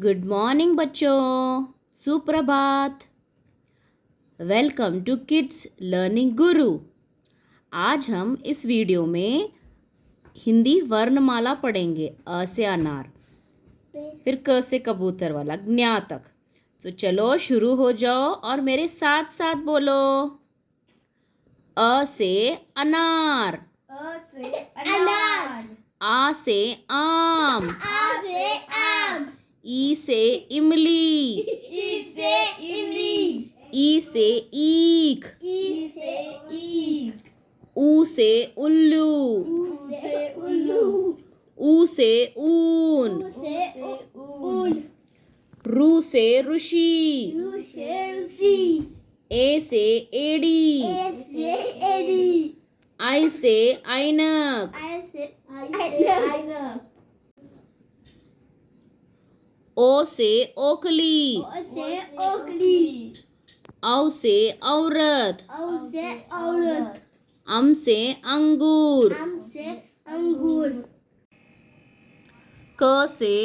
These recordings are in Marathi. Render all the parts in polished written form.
गुड मॉर्निंग बच्चों, सुप्रभात। वेलकम टू किड्स लर्निंग गुरु। आज हम इस वीडियो में हिंदी वर्णमाला पढ़ेंगे। अ से अनार, फिर क से कबूतर वाला ज्ञ तक। तो चलो शुरू हो जाओ और मेरे साथ साथ बोलो। अ से अनार, अ से अनार, आ से आम, आ से आम, ई से इमली, ई से इमली, ई से ईख, ई से ईख, ऊ से उल्लू, ऊ से उल्लू, ऊ से ऊन, ऊ से ऊन, रू से ऋषि, रू से ऋषि, ए से एड़ी, ए से एड़ी, आई से ऐनक, आई से ऐनक, ओ से ओकली, ओ से ओकली, औ से औरत, औ से औरत, अम से अंगूर, अम से अंगूर, क से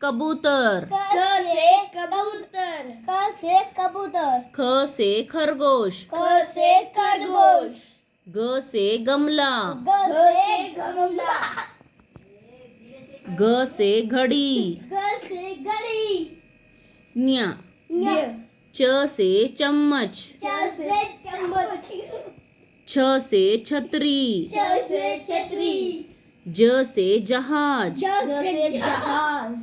कबूतर, क से कबूतर, क से कबूतर, ख से खरगोश, क से खरगोश, ग से गमला, ग से गमला, घ से घड़ी, ग से घड़ी, न्या, न्य, च से चम्मच, च से चम्मच, छ से छतरी, छ से छतरी, ज से जहाज, ज से जहाज,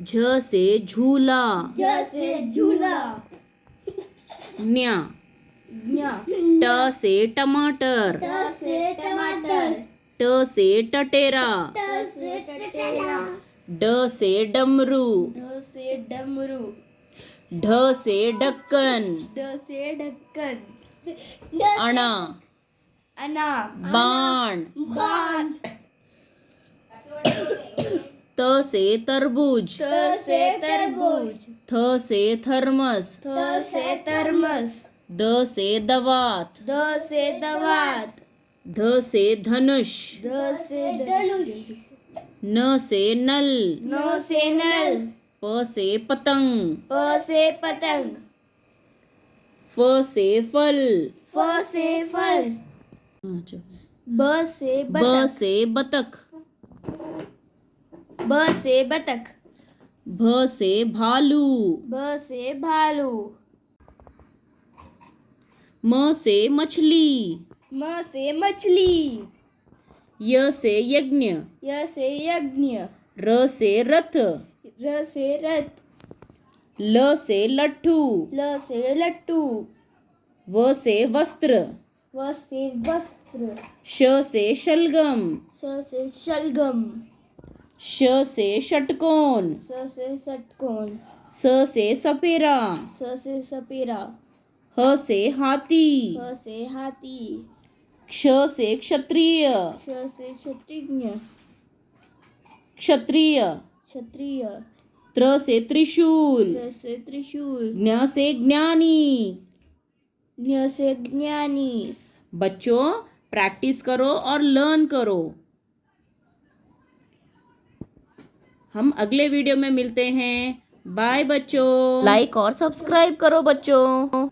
झ से झूला, झ से झूला, न्या, न्य, ट से टमाटर, ट से टमाटर, ट से टटेरा, ट से टटेरा, ड से डमरू, ढ से डमरू, ढ से ढक्कन, ढ से ढक्कन, अणा, अना, बाण, बाण, त से तरबूज, त से तरबूज, थ से थर्मस, थ से थर्मस, द से दवात, द से दवात, ध से धनुष, ध से धनुष, न से नल, न से नल, प से पतंग, प से पतंग, फ से फल, फ से फल, ब से ब बतख, से बतख, ब से बतख, भ से भालू, ब से भालू, म से मछली, म से मछली, य से यज्ञ, य से यज्ञ, र से रथ, र से रथ, ल से लट्ठू, ल से लट्टू, व से वस्त्र, व से वस्त्र, श से शलगम, स से शलगम, श से षटकोण, स से षटकोण, स से सपेरा, स से सपेरा, ह से हाथी, ह से हाथी, क्ष से क्षत्रिय, श से क्षत्रिय, क्षत्रिय, क्षत्रिय, त्र से त्रिशूल, त्र से त्रिशूल, ज्ञ से ज्ञानी। ज्ञ से ज्ञानी। बच्चों प्रैक्टिस करो और लर्न करो। हम अगले वीडियो में मिलते हैं। बाय बच्चों। लाइक और सब्सक्राइब करो बच्चों।